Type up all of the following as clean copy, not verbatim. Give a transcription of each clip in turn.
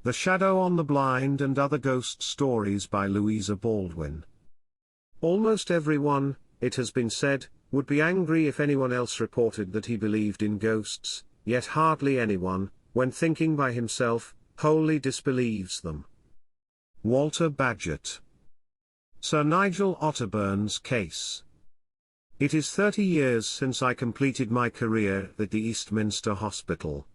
The Shadow on the Blind and Other Ghost Stories by Louisa Baldwin. Almost everyone, it has been said, would be angry if anyone else reported that he believed in ghosts, yet hardly anyone, when thinking by himself, wholly disbelieves them. Walter Bagehot. Sir Nigel Otterburne's Case. It is 30 years since I completed my career at the Eastminster Hospital.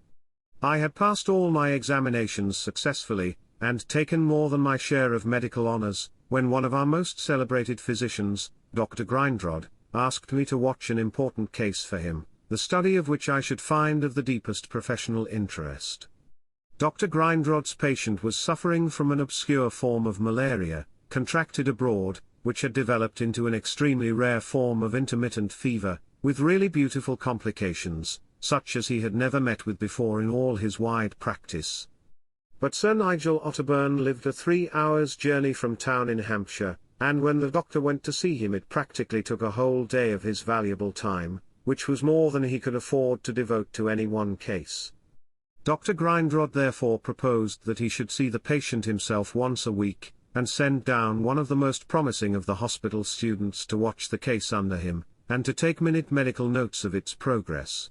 I had passed all my examinations successfully, and taken more than my share of medical honours, when one of our most celebrated physicians, Dr. Grindrod, asked me to watch an important case for him, the study of which I should find of the deepest professional interest. Dr. Grindrod's patient was suffering from an obscure form of malaria, contracted abroad, which had developed into an extremely rare form of intermittent fever, with really beautiful complications, such as he had never met with before in all his wide practice. But Sir Nigel Otterburne lived a 3 hours' journey from town in Hampshire, and when the doctor went to see him it practically took a whole day of his valuable time, which was more than he could afford to devote to any one case. Dr. Grindrod therefore proposed that he should see the patient himself once a week, and send down one of the most promising of the hospital students to watch the case under him, and to take minute medical notes of its progress.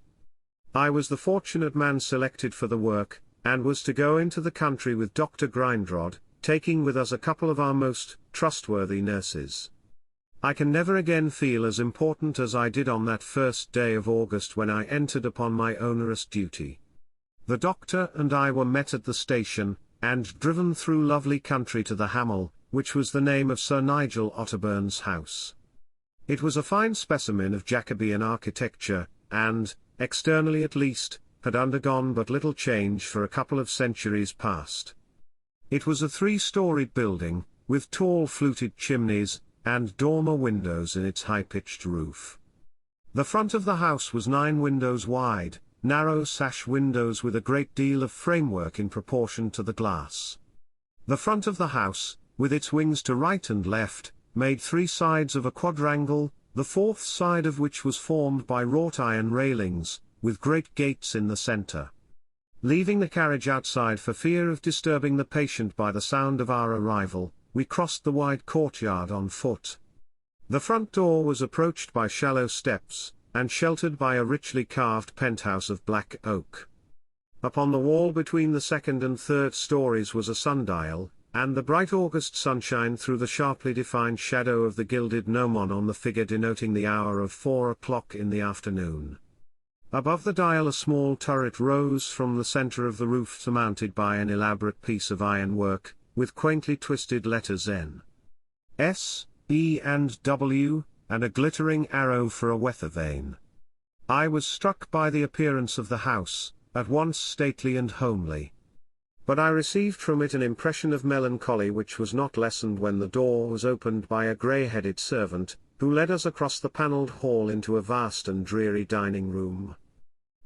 I was the fortunate man selected for the work, and was to go into the country with Dr. Grindrod, taking with us a couple of our most trustworthy nurses. I can never again feel as important as I did on that first day of August when I entered upon my onerous duty. The doctor and I were met at the station, and driven through lovely country to the Hamel, which was the name of Sir Nigel Otterburne's house. It was a fine specimen of Jacobean architecture, and, externally at least, had undergone but little change for a couple of centuries past. It was a 3-storied building, with tall fluted chimneys, and dormer windows in its high-pitched roof. The front of the house was 9 windows wide, narrow sash windows with a great deal of framework in proportion to the glass. The front of the house, with its wings to right and left, made 3 sides of a quadrangle, the 4th side of which was formed by wrought iron railings, with great gates in the centre. Leaving the carriage outside for fear of disturbing the patient by the sound of our arrival, we crossed the wide courtyard on foot. The front door was approached by shallow steps, and sheltered by a richly carved penthouse of black oak. Upon the wall between the 2nd and 3rd stories was a sundial, and the bright August sunshine threw the sharply defined shadow of the gilded gnomon on the figure denoting the hour of 4 o'clock in the afternoon. Above the dial a small turret rose from the centre of the roof surmounted by an elaborate piece of ironwork, with quaintly twisted letters N, S, E and W, and a glittering arrow for a weather vane. I was struck by the appearance of the house, at once stately and homely. But I received from it an impression of melancholy which was not lessened when the door was opened by a grey-headed servant, who led us across the panelled hall into a vast and dreary dining room.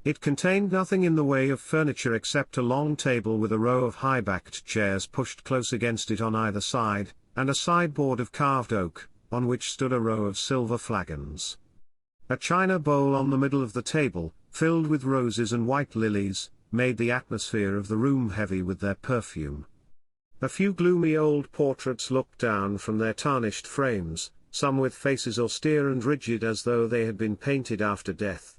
It contained nothing in the way of furniture except a long table with a row of high-backed chairs pushed close against it on either side, and a sideboard of carved oak, on which stood a row of silver flagons. A china bowl on the middle of the table, filled with roses and white lilies, made the atmosphere of the room heavy with their perfume. A few gloomy old portraits looked down from their tarnished frames, some with faces austere and rigid as though they had been painted after death.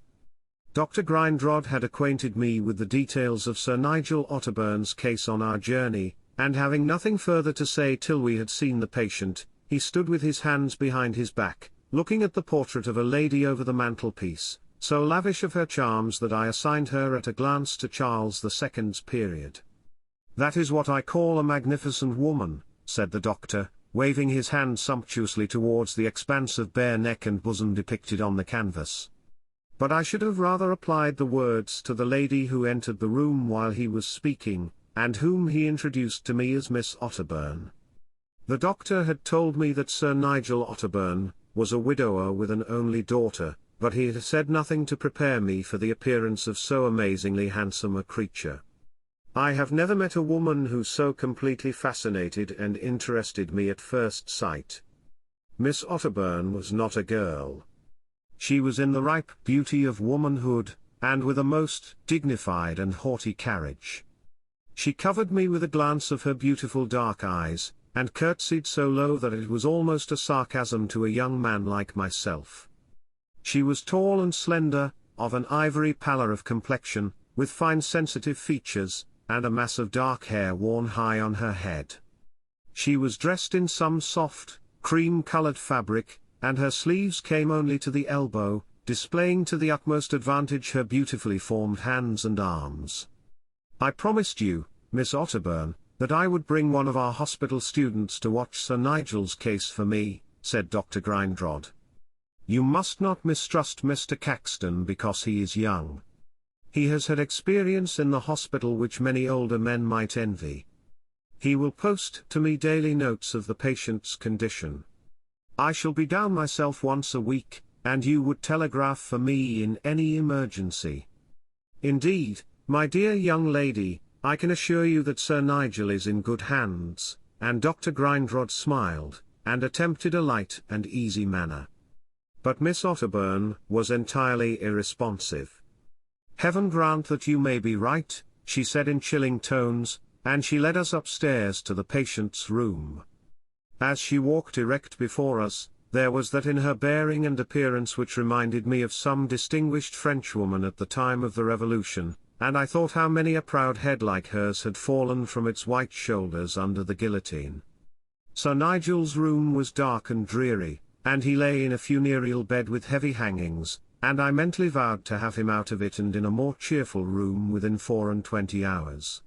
Dr. Grindrod had acquainted me with the details of Sir Nigel Otterburne's case on our journey, and having nothing further to say till we had seen the patient, he stood with his hands behind his back, looking at the portrait of a lady over the mantelpiece, so lavish of her charms that I assigned her at a glance to Charles II's period. "That is what I call a magnificent woman," said the doctor, waving his hand sumptuously towards the expanse of bare neck and bosom depicted on the canvas. But I should have rather applied the words to the lady who entered the room while he was speaking, and whom he introduced to me as Miss Otterburne. The doctor had told me that Sir Nigel Otterburne was a widower with an only daughter, but he had said nothing to prepare me for the appearance of so amazingly handsome a creature. I have never met a woman who so completely fascinated and interested me at first sight. Miss Otterburne was not a girl. She was in the ripe beauty of womanhood, and with a most dignified and haughty carriage. She covered me with a glance of her beautiful dark eyes, and curtsied so low that it was almost a sarcasm to a young man like myself. She was tall and slender, of an ivory pallor of complexion, with fine sensitive features, and a mass of dark hair worn high on her head. She was dressed in some soft, cream-colored fabric, and her sleeves came only to the elbow, displaying to the utmost advantage her beautifully formed hands and arms. "I promised you, Miss Otterburne, that I would bring one of our hospital students to watch Sir Nigel's case for me," said Dr. Grindrod. "You must not mistrust Mr. Caxton because he is young. He has had experience in the hospital which many older men might envy. He will post to me daily notes of the patient's condition. I shall be down myself once a week, and you would telegraph for me in any emergency. Indeed, my dear young lady, I can assure you that Sir Nigel is in good hands," and Dr. Grindrod smiled, and attempted a light and easy manner. But Miss Otterburne was entirely irresponsive. "Heaven grant that you may be right," she said in chilling tones, and she led us upstairs to the patient's room. As she walked erect before us, there was that in her bearing and appearance which reminded me of some distinguished Frenchwoman at the time of the Revolution, and I thought how many a proud head like hers had fallen from its white shoulders under the guillotine. Sir Nigel's room was dark and dreary, and he lay in a funereal bed with heavy hangings, and I mentally vowed to have him out of it and in a more cheerful room within 24 hours.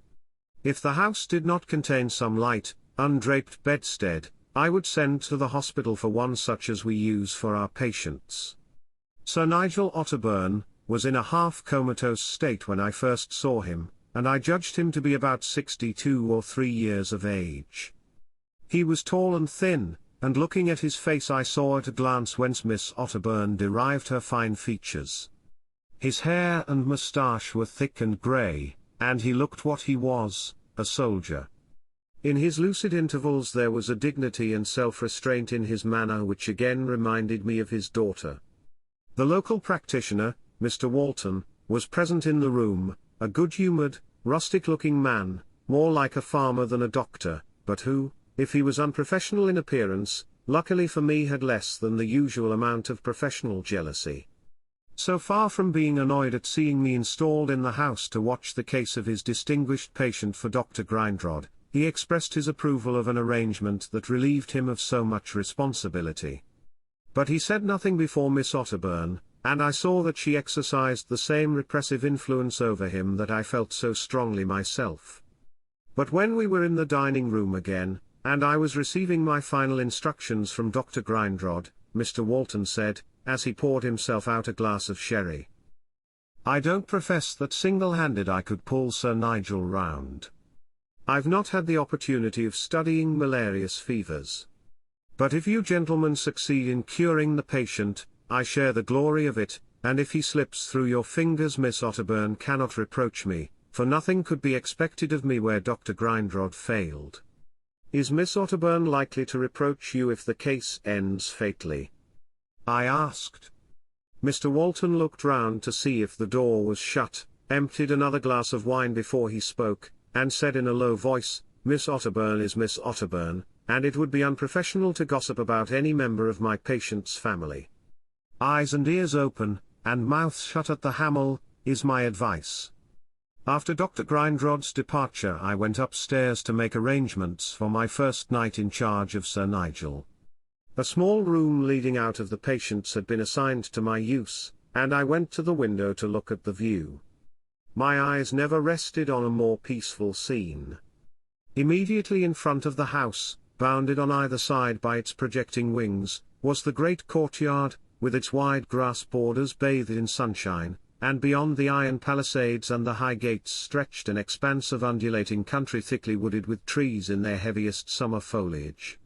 If the house did not contain some light, undraped bedstead, I would send to the hospital for one such as we use for our patients. Sir Nigel Otterburne was in a half-comatose state when I first saw him, and I judged him to be about 62 or 3 years of age. He was tall and thin, and looking at his face I saw at a glance whence Miss Otterburne derived her fine features. His hair and moustache were thick and grey, and he looked what he was, a soldier. In his lucid intervals there was a dignity and self-restraint in his manner which again reminded me of his daughter. The local practitioner, Mr. Walton, was present in the room, a good-humoured, rustic-looking man, more like a farmer than a doctor, but who, if he was unprofessional in appearance, luckily for me had less than the usual amount of professional jealousy. So far from being annoyed at seeing me installed in the house to watch the case of his distinguished patient for Dr. Grindrod, he expressed his approval of an arrangement that relieved him of so much responsibility. But he said nothing before Miss Otterburne, and I saw that she exercised the same repressive influence over him that I felt so strongly myself. But when we were in the dining room again, and I was receiving my final instructions from Dr. Grindrod, Mr. Walton said, as he poured himself out a glass of sherry, "I don't profess that single-handed I could pull Sir Nigel round. I've not had the opportunity of studying malarious fevers. But if you gentlemen succeed in curing the patient, I share the glory of it, and if he slips through your fingers Miss Otterburne cannot reproach me, for nothing could be expected of me where Dr. Grindrod failed." "Is Miss Otterburne likely to reproach you if the case ends fatally?" I asked. Mr. Walton looked round to see if the door was shut, emptied another glass of wine before he spoke, and said in a low voice, "Miss Otterburne is Miss Otterburne, and it would be unprofessional to gossip about any member of my patient's family. Eyes and ears open, and mouth shut at the Hamel, is my advice." After Dr. Grindrod's departure I went upstairs to make arrangements for my first night in charge of Sir Nigel. A small room leading out of the patient's had been assigned to my use, and I went to the window to look at the view. My eyes never rested on a more peaceful scene. Immediately in front of the house, bounded on either side by its projecting wings, was the great courtyard, with its wide grass borders bathed in sunshine, and beyond the iron palisades and the high gates stretched an expanse of undulating country thickly wooded with trees in their heaviest summer foliage.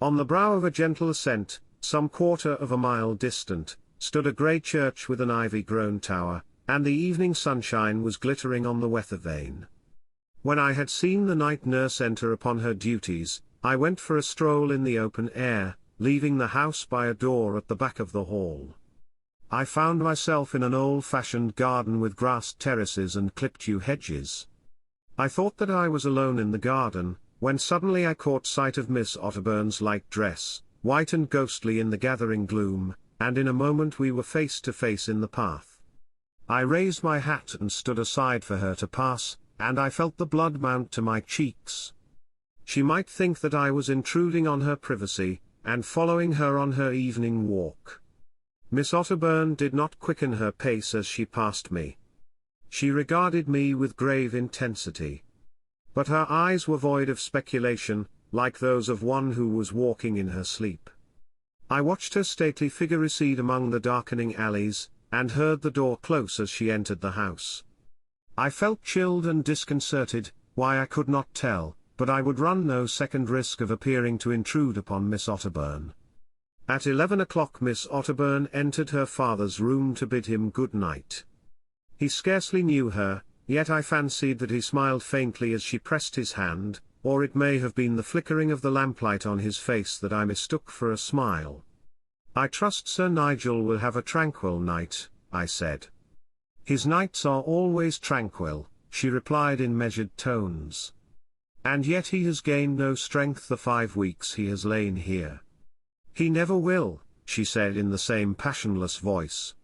On the brow of a gentle ascent, some quarter of a mile distant, stood a grey church with an ivy-grown tower, and the evening sunshine was glittering on the weather vane. When I had seen the night nurse enter upon her duties, I went for a stroll in the open air, leaving the house by a door at the back of the hall. I found myself in an old-fashioned garden with grass terraces and clipped yew hedges. I thought that I was alone in the garden, when suddenly I caught sight of Miss Otterburne's light dress, white and ghostly in the gathering gloom, and in a moment we were face to face in the path. I raised my hat and stood aside for her to pass, and I felt the blood mount to my cheeks. She might think that I was intruding on her privacy, and following her on her evening walk. Miss Otterburne did not quicken her pace as she passed me. She regarded me with grave intensity. But her eyes were void of speculation, like those of one who was walking in her sleep. I watched her stately figure recede among the darkening alleys, and heard the door close as she entered the house. I felt chilled and disconcerted, why I could not tell, but I would run no second risk of appearing to intrude upon Miss Otterburne. At 11 o'clock Miss Otterburne entered her father's room to bid him good night. He scarcely knew her, yet I fancied that he smiled faintly as she pressed his hand, or it may have been the flickering of the lamplight on his face that I mistook for a smile. "I trust Sir Nigel will have a tranquil night," I said. "His nights are always tranquil," she replied in measured tones. "And yet he has gained no strength the 5 weeks he has lain here." "He never will," she said in the same passionless voice.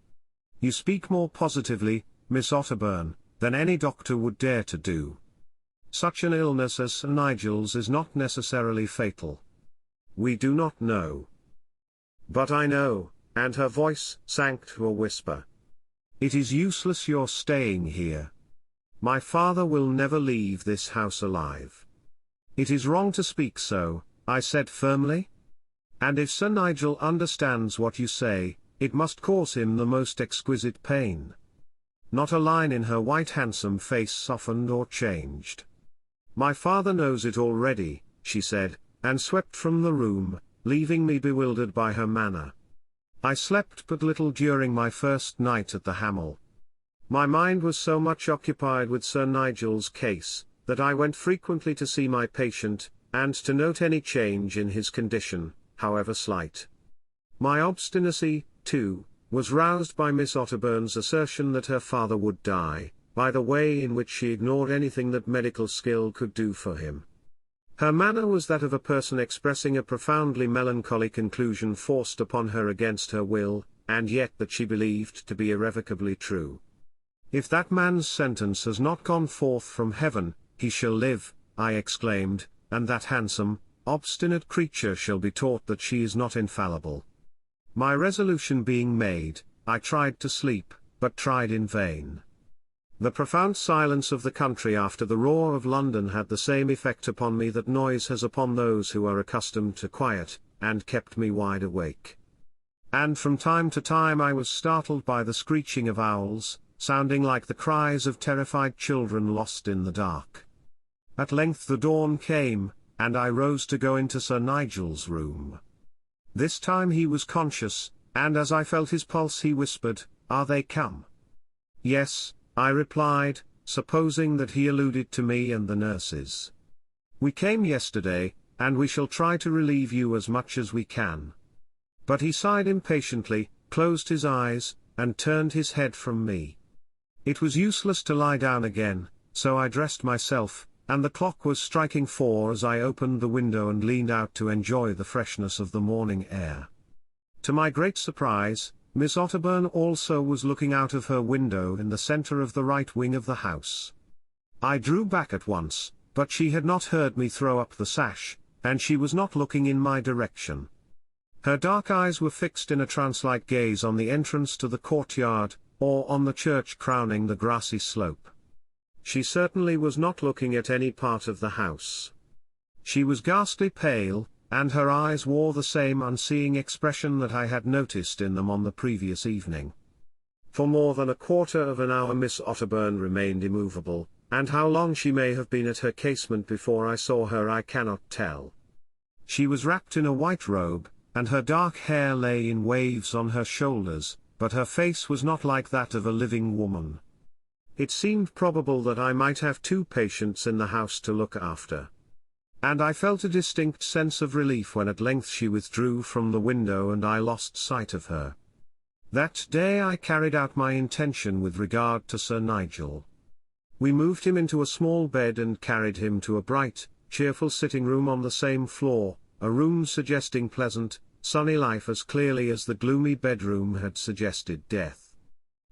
"You speak more positively, Miss Otterburne, than any doctor would dare to do. Such an illness as Sir Nigel's is not necessarily fatal. We do not know. But I know," and her voice sank to a whisper. "It is useless your staying here. My father will never leave this house alive." "It is wrong to speak so," I said firmly. "And if Sir Nigel understands what you say, it must cause him the most exquisite pain." Not a line in her white handsome face softened or changed. "My father knows it already," she said, and swept from the room, leaving me bewildered by her manner. I slept but little during my first night at the Hamel. My mind was so much occupied with Sir Nigel's case, that I went frequently to see my patient, and to note any change in his condition, however slight. My obstinacy, too, was roused by Miss Otterburne's assertion that her father would die, by the way in which she ignored anything that medical skill could do for him. Her manner was that of a person expressing a profoundly melancholy conclusion forced upon her against her will, and yet that she believed to be irrevocably true. "If that man's sentence has not gone forth from heaven, he shall live," I exclaimed, "and that handsome, obstinate creature shall be taught that she is not infallible." My resolution being made, I tried to sleep, but tried in vain. The profound silence of the country after the roar of London had the same effect upon me that noise has upon those who are accustomed to quiet, and kept me wide awake. And from time to time I was startled by the screeching of owls, sounding like the cries of terrified children lost in the dark. At length the dawn came, and I rose to go into Sir Nigel's room. This time he was conscious, and as I felt his pulse he whispered, "Are they come?" "Yes," I replied, supposing that he alluded to me and the nurses. "We came yesterday, and we shall try to relieve you as much as we can." But he sighed impatiently, closed his eyes, and turned his head from me. It was useless to lie down again, so I dressed myself, and the clock was striking 4 as I opened the window and leaned out to enjoy the freshness of the morning air. To my great surprise, Miss Otterburne also was looking out of her window in the centre of the right wing of the house. I drew back at once, but she had not heard me throw up the sash, and she was not looking in my direction. Her dark eyes were fixed in a trance-like gaze on the entrance to the courtyard, or on the church crowning the grassy slope. She certainly was not looking at any part of the house. She was ghastly pale, and her eyes wore the same unseeing expression that I had noticed in them on the previous evening. For more than a quarter of an hour Miss Otterburne remained immovable, and how long she may have been at her casement before I saw her I cannot tell. She was wrapped in a white robe, and her dark hair lay in waves on her shoulders, but her face was not like that of a living woman. It seemed probable that I might have 2 patients in the house to look after. And I felt a distinct sense of relief when at length she withdrew from the window and I lost sight of her. That day I carried out my intention with regard to Sir Nigel. We moved him into a small bed and carried him to a bright, cheerful sitting room on the same floor, a room suggesting pleasant, sunny life as clearly as the gloomy bedroom had suggested death.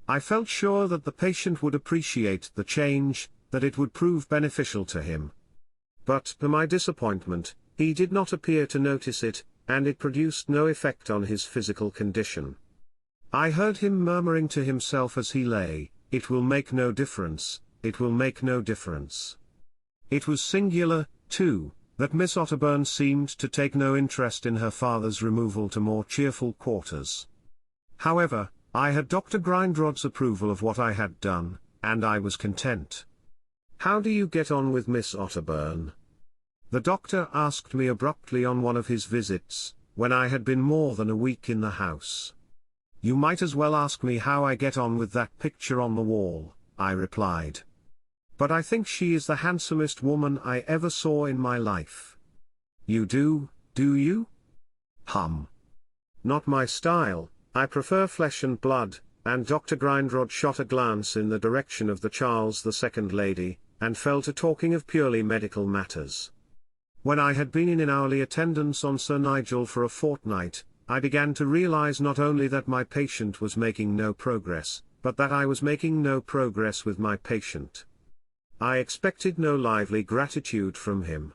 I felt sure that the patient would appreciate the change, that it would prove beneficial to him. But, to my disappointment, he did not appear to notice it, and it produced no effect on his physical condition. I heard him murmuring to himself as he lay, "It will make no difference, it will make no difference." It was singular, too, that Miss Otterburne seemed to take no interest in her father's removal to more cheerful quarters. However, I had Dr. Grindrod's approval of what I had done, and I was content. "How do you get on with Miss Otterburne?" the doctor asked me abruptly on one of his visits, when I had been more than a week in the house. "You might as well ask me how I get on with that picture on the wall," I replied. "But I think she is the handsomest woman I ever saw in my life." "You do you?" "Not my style, I prefer flesh and blood," and Dr. Grindrod shot a glance in the direction of the Charles II lady, and fell to talking of purely medical matters. When I had been in hourly attendance on Sir Nigel for a fortnight, I began to realize not only that my patient was making no progress, but that I was making no progress with my patient. I expected no lively gratitude from him.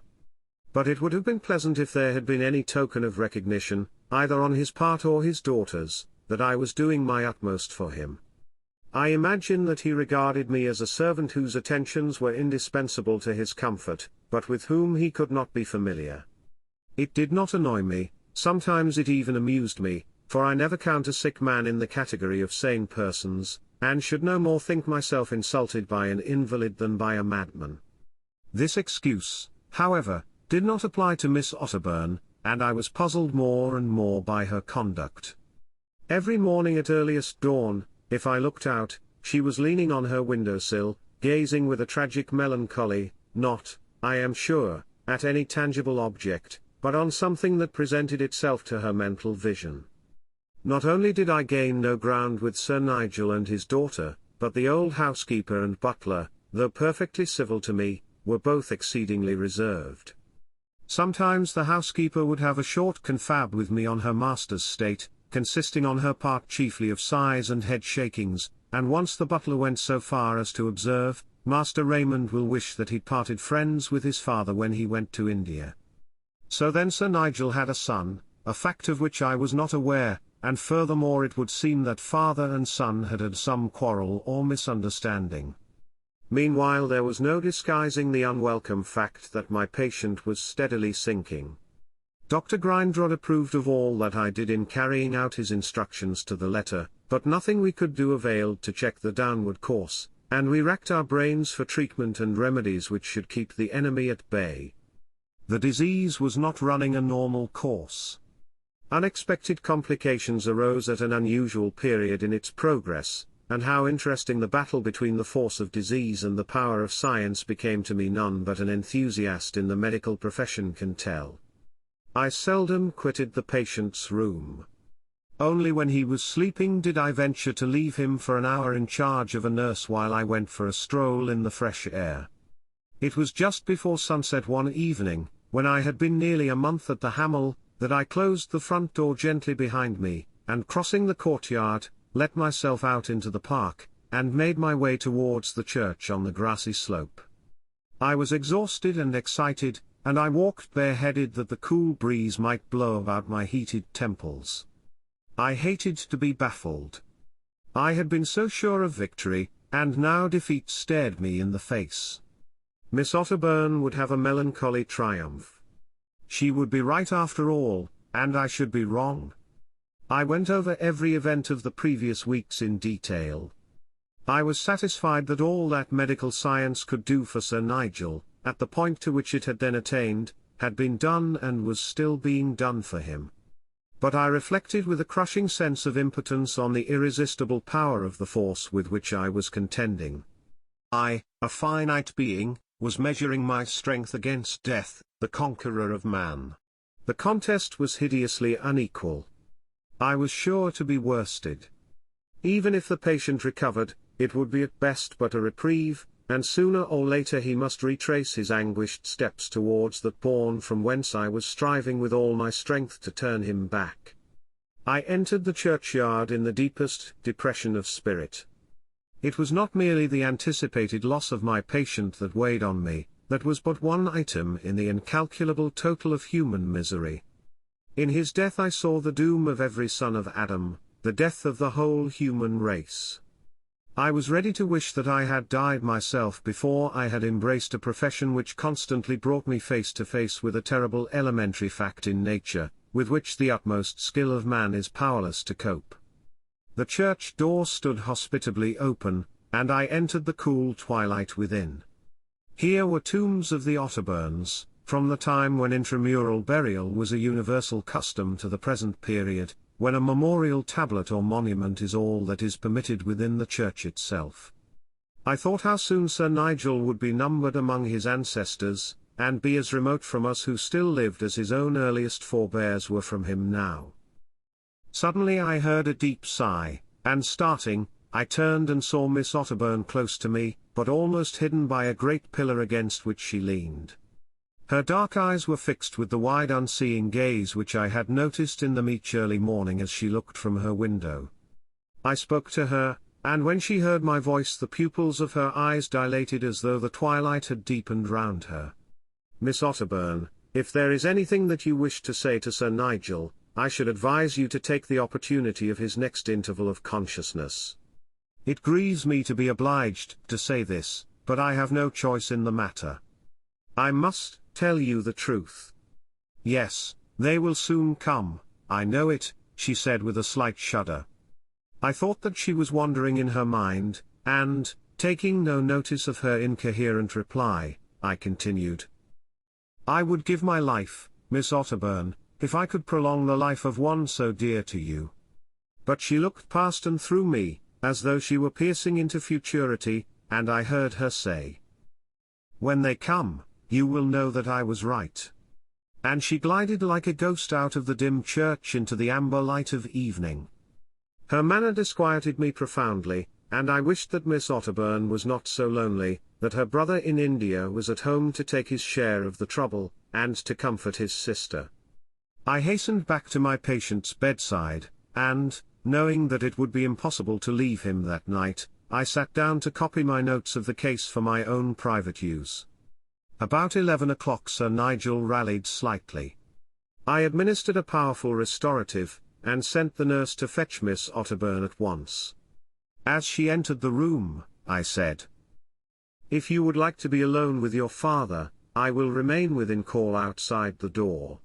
But it would have been pleasant if there had been any token of recognition, either on his part or his daughter's, that I was doing my utmost for him. I imagine that he regarded me as a servant whose attentions were indispensable to his comfort, but with whom he could not be familiar. It did not annoy me, sometimes it even amused me, for I never count a sick man in the category of sane persons, and should no more think myself insulted by an invalid than by a madman. This excuse, however, did not apply to Miss Otterburne, and I was puzzled more and more by her conduct. Every morning at earliest dawn, if I looked out, she was leaning on her window-sill, gazing with a tragic melancholy, not, I am sure, at any tangible object, but on something that presented itself to her mental vision. Not only did I gain no ground with Sir Nigel and his daughter, but the old housekeeper and butler, though perfectly civil to me, were both exceedingly reserved. Sometimes the housekeeper would have a short confab with me on her master's state, consisting on her part chiefly of sighs and head-shakings, and once the butler went so far as to observe, "Master Raymond will wish that he'd parted friends with his father when he went to India." So then Sir Nigel had a son, a fact of which I was not aware, and furthermore it would seem that father and son had had some quarrel or misunderstanding. Meanwhile there was no disguising the unwelcome fact that my patient was steadily sinking. Dr. Grindrod approved of all that I did in carrying out his instructions to the letter, but nothing we could do availed to check the downward course, and we racked our brains for treatment and remedies which should keep the enemy at bay. The disease was not running a normal course. Unexpected complications arose at an unusual period in its progress, and how interesting the battle between the force of disease and the power of science became to me none but an enthusiast in the medical profession can tell. I seldom quitted the patient's room. Only when he was sleeping did I venture to leave him for an hour in charge of a nurse while I went for a stroll in the fresh air. It was just before sunset one evening, when I had been nearly a month at the Hamel, that I closed the front door gently behind me, and crossing the courtyard, let myself out into the park, and made my way towards the church on the grassy slope. I was exhausted and excited, and I walked bareheaded that the cool breeze might blow about my heated temples. I hated to be baffled. I had been so sure of victory, and now defeat stared me in the face. Miss Otterburne would have a melancholy triumph. She would be right after all, and I should be wrong. I went over every event of the previous weeks in detail. I was satisfied that all that medical science could do for Sir Nigel, at the point to which it had then attained, had been done and was still being done for him. But I reflected with a crushing sense of impotence on the irresistible power of the force with which I was contending. I, a finite being, was measuring my strength against death, the conqueror of man. The contest was hideously unequal. I was sure to be worsted. Even if the patient recovered, it would be at best but a reprieve, and sooner or later he must retrace his anguished steps towards that bourne from whence I was striving with all my strength to turn him back. I entered the churchyard in the deepest depression of spirit. It was not merely the anticipated loss of my patient that weighed on me, that was but one item in the incalculable total of human misery. In his death I saw the doom of every son of Adam, the death of the whole human race. I was ready to wish that I had died myself before I had embraced a profession which constantly brought me face to face with a terrible elementary fact in nature, with which the utmost skill of man is powerless to cope. The church door stood hospitably open, and I entered the cool twilight within. Here were tombs of the Otterburns, from the time when intramural burial was a universal custom to the present period, when a memorial tablet or monument is all that is permitted within the church itself. I thought how soon Sir Nigel would be numbered among his ancestors, and be as remote from us who still lived as his own earliest forebears were from him now. Suddenly I heard a deep sigh, and starting, I turned and saw Miss Otterburne close to me, but almost hidden by a great pillar against which she leaned. Her dark eyes were fixed with the wide unseeing gaze which I had noticed in the meek early morning as she looked from her window. I spoke to her, and when she heard my voice the pupils of her eyes dilated as though the twilight had deepened round her. "Miss Otterburne, if there is anything that you wish to say to Sir Nigel, I should advise you to take the opportunity of his next interval of consciousness. It grieves me to be obliged to say this, but I have no choice in the matter. I must tell you the truth. Yes, they will soon come, I know it," she said with a slight shudder. I thought that she was wandering in her mind, and, taking no notice of her incoherent reply, I continued. "I would give my life, Miss Otterburne, if I could prolong the life of one so dear to you." But she looked past and through me, as though she were piercing into futurity, and I heard her say, "When they come, you will know that I was right." And she glided like a ghost out of the dim church into the amber light of evening. Her manner disquieted me profoundly, and I wished that Miss Otterburne was not so lonely, that her brother in India was at home to take his share of the trouble, and to comfort his sister. I hastened back to my patient's bedside, and, knowing that it would be impossible to leave him that night, I sat down to copy my notes of the case for my own private use. About 11 o'clock Sir Nigel rallied slightly. I administered a powerful restorative, and sent the nurse to fetch Miss Otterburne at once. As she entered the room, I said, "If you would like to be alone with your father, I will remain within call outside the door."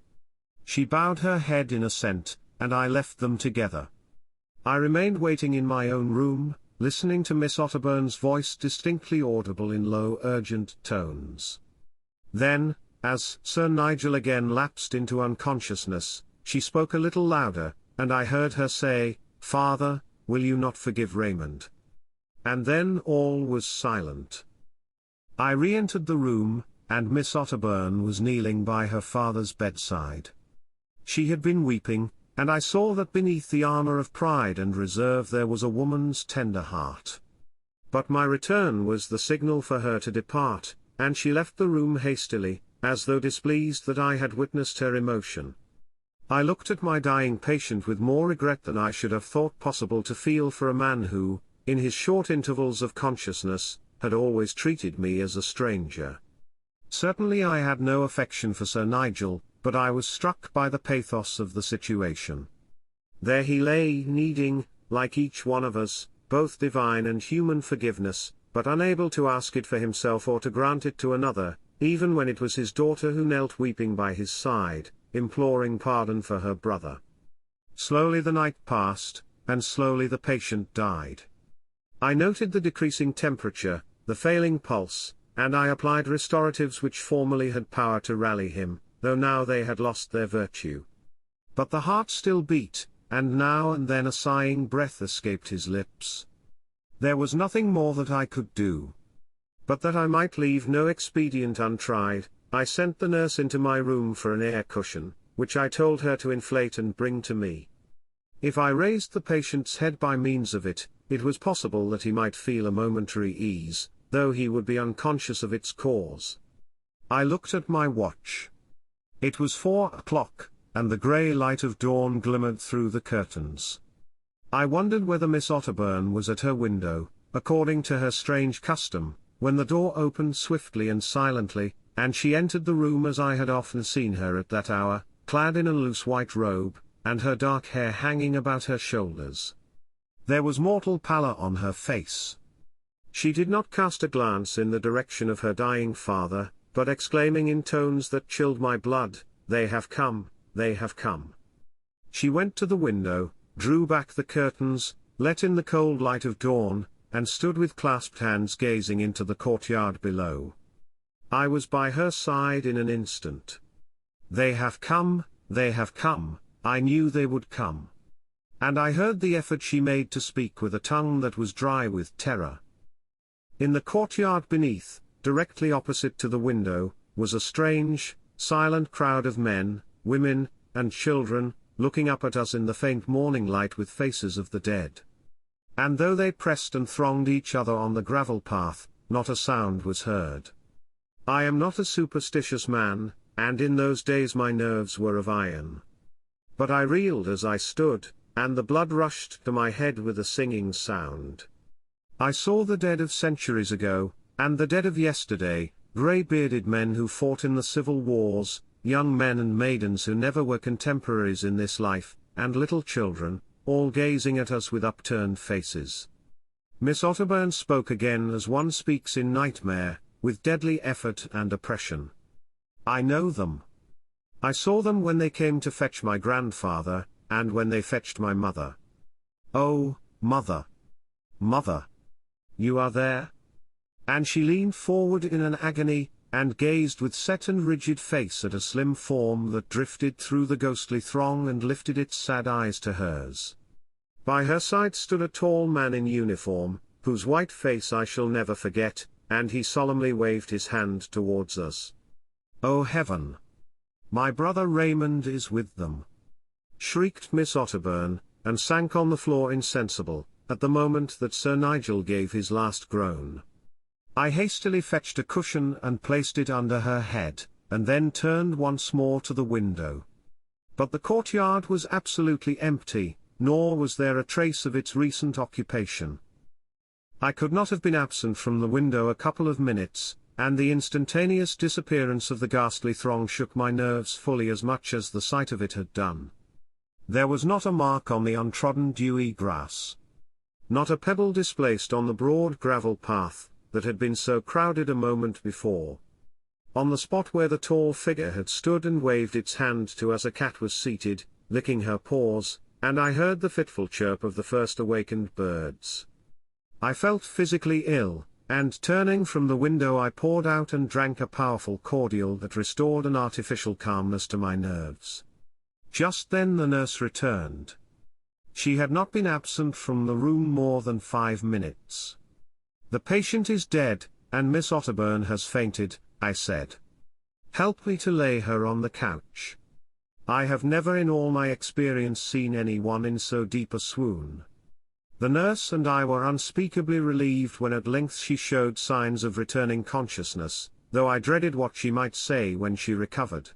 She bowed her head in assent, and I left them together. I remained waiting in my own room, listening to Miss Otterburne's voice distinctly audible in low urgent tones. Then, as Sir Nigel again lapsed into unconsciousness, she spoke a little louder, and I heard her say, "Father, will you not forgive Raymond?" And then all was silent. I re-entered the room, and Miss Otterburne was kneeling by her father's bedside. She had been weeping, and I saw that beneath the armor of pride and reserve there was a woman's tender heart. But my return was the signal for her to depart, and she left the room hastily, as though displeased that I had witnessed her emotion. I looked at my dying patient with more regret than I should have thought possible to feel for a man who, in his short intervals of consciousness, had always treated me as a stranger. Certainly I had no affection for Sir Nigel, but I was struck by the pathos of the situation. There he lay needing, like each one of us, both divine and human forgiveness, but unable to ask it for himself or to grant it to another, even when it was his daughter who knelt weeping by his side, imploring pardon for her brother. Slowly the night passed, and slowly the patient died. I noted the decreasing temperature, the failing pulse, and I applied restoratives which formerly had power to rally him, though now they had lost their virtue. But the heart still beat, and now and then a sighing breath escaped his lips. There was nothing more that I could do. But that I might leave no expedient untried, I sent the nurse into my room for an air cushion, which I told her to inflate and bring to me. If I raised the patient's head by means of it, it was possible that he might feel a momentary ease, though he would be unconscious of its cause. I looked at my watch. It was 4 o'clock, and the grey light of dawn glimmered through the curtains. I wondered whether Miss Otterburne was at her window, according to her strange custom, when the door opened swiftly and silently, and she entered the room as I had often seen her at that hour, clad in a loose white robe, and her dark hair hanging about her shoulders. There was mortal pallor on her face. She did not cast a glance in the direction of her dying father, but exclaiming in tones that chilled my blood, "They have come, they have come." She went to the window, drew back the curtains, let in the cold light of dawn, and stood with clasped hands gazing into the courtyard below. I was by her side in an instant. They have come, I knew they would come. And I heard the effort she made to speak with a tongue that was dry with terror. In the courtyard beneath, directly opposite to the window, was a strange, silent crowd of men, women, and children, looking up at us in the faint morning light with faces of the dead. And though they pressed and thronged each other on the gravel path, not a sound was heard. I am not a superstitious man, and in those days my nerves were of iron. But I reeled as I stood, and the blood rushed to my head with a singing sound. I saw the dead of centuries ago, and the dead of yesterday, grey-bearded men who fought in the civil wars, young men and maidens who never were contemporaries in this life, and little children, all gazing at us with upturned faces. Miss Otterburne spoke again as one speaks in nightmare, with deadly effort and oppression. I know them. I saw them when they came to fetch my grandfather, and when they fetched my mother. Oh, mother! Mother! You are there? And she leaned forward in an agony, and gazed with set and rigid face at a slim form that drifted through the ghostly throng and lifted its sad eyes to hers. By her side stood a tall man in uniform, whose white face I shall never forget, and he solemnly waved his hand towards us. Oh heaven! My brother Raymond is with them! Shrieked Miss Otterburne, and sank on the floor insensible, at the moment that Sir Nigel gave his last groan. I hastily fetched a cushion and placed it under her head, and then turned once more to the window. But the courtyard was absolutely empty, nor was there a trace of its recent occupation. I could not have been absent from the window a couple of minutes, and the instantaneous disappearance of the ghastly throng shook my nerves fully as much as the sight of it had done. There was not a mark on the untrodden dewy grass. Not a pebble displaced on the broad gravel path, that had been so crowded a moment before. On the spot where the tall figure had stood and waved its hand to us a cat was seated, licking her paws, and I heard the fitful chirp of the first awakened birds. I felt physically ill, and turning from the window I poured out and drank a powerful cordial that restored an artificial calmness to my nerves. Just then the nurse returned. She had not been absent from the room more than 5 minutes. "The patient is dead, and Miss Otterburne has fainted," I said. "Help me to lay her on the couch. I have never in all my experience seen anyone in so deep a swoon." The nurse and I were unspeakably relieved when at length she showed signs of returning consciousness, though I dreaded what she might say when she recovered.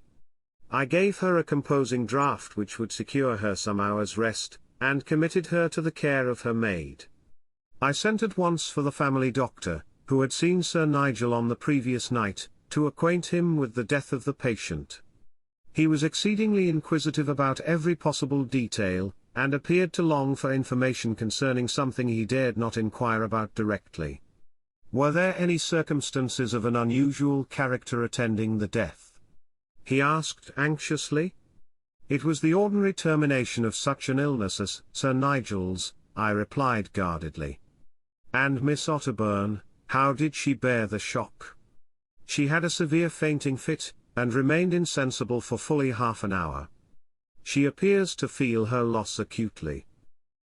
I gave her a composing draught which would secure her some hours' rest, and committed her to the care of her maid. I sent at once for the family doctor, who had seen Sir Nigel on the previous night, to acquaint him with the death of the patient. He was exceedingly inquisitive about every possible detail, and appeared to long for information concerning something he dared not inquire about directly. Were there any circumstances of an unusual character attending the death? He asked anxiously. It was the ordinary termination of such an illness as Sir Nigel's, I replied guardedly. And Miss Otterburne, how did she bear the shock? She had a severe fainting fit, and remained insensible for fully half an hour. She appears to feel her loss acutely.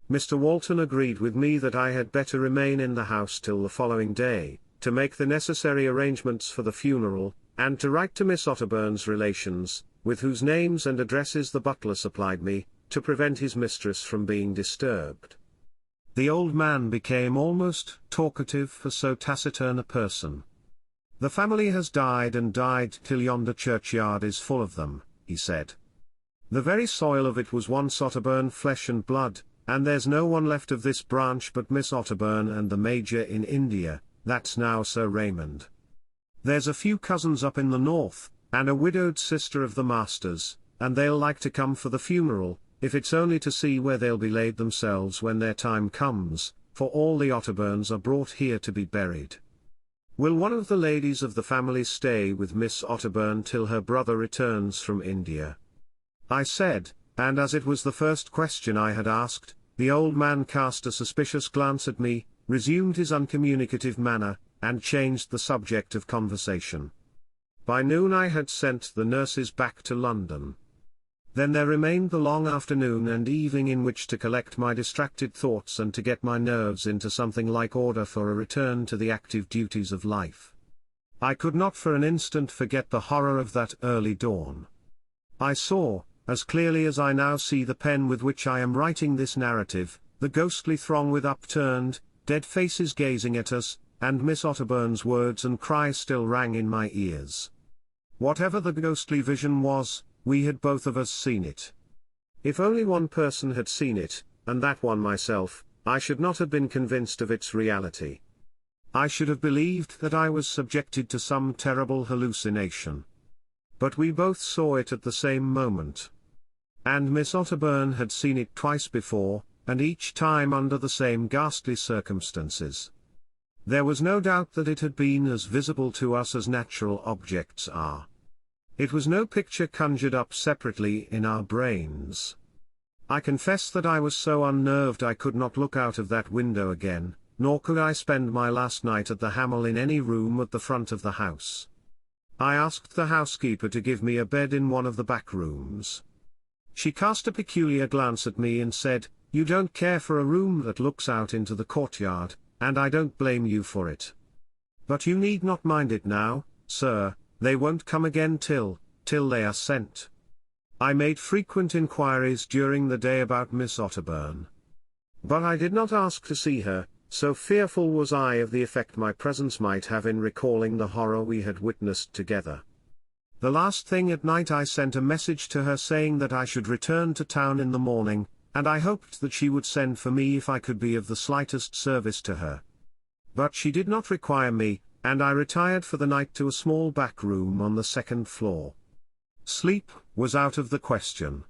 Mr. Walton agreed with me that I had better remain in the house till the following day, to make the necessary arrangements for the funeral, and to write to Miss Otterburne's relations, with whose names and addresses the butler supplied me, to prevent his mistress from being disturbed. The old man became almost talkative for so taciturn a person. "The family has died and died till yonder churchyard is full of them," he said. "The very soil of it was once Otterburne flesh and blood, and there's no one left of this branch but Miss Otterburne and the Major in India, that's now Sir Raymond. There's a few cousins up in the north, and a widowed sister of the master's, and they'll like to come for the funeral, if it's only to see where they'll be laid themselves when their time comes, for all the Otterburns are brought here to be buried. Will one of the ladies of the family stay with Miss Otterburne till her brother returns from India?" I said, and as it was the first question I had asked, the old man cast a suspicious glance at me, resumed his uncommunicative manner, and changed the subject of conversation. By noon I had sent the nurses back to London. Then there remained the long afternoon and evening in which to collect my distracted thoughts and to get my nerves into something like order for a return to the active duties of life. I could not for an instant forget the horror of that early dawn. I saw, as clearly as I now see the pen with which I am writing this narrative, the ghostly throng with upturned, dead faces gazing at us, and Miss Otterburne's words and cries still rang in my ears. Whatever the ghostly vision was, we had both of us seen it. If only one person had seen it, and that one myself, I should not have been convinced of its reality. I should have believed that I was subjected to some terrible hallucination. But we both saw it at the same moment. And Miss Otterburne had seen it twice before, and each time under the same ghastly circumstances. There was no doubt that it had been as visible to us as natural objects are. It was no picture conjured up separately in our brains. I confess that I was so unnerved I could not look out of that window again, nor could I spend my last night at the Hamel in any room at the front of the house. I asked the housekeeper to give me a bed in one of the back rooms. She cast a peculiar glance at me and said, "You don't care for a room that looks out into the courtyard, and I don't blame you for it. But you need not mind it now, sir, they won't come again till they are sent." I made frequent inquiries during the day about Miss Otterburne. But I did not ask to see her, so fearful was I of the effect my presence might have in recalling the horror we had witnessed together. The last thing at night I sent a message to her saying that I should return to town in the morning, and I hoped that she would send for me if I could be of the slightest service to her. But she did not require me, and I retired for the night to a small back room on the second floor. Sleep was out of the question.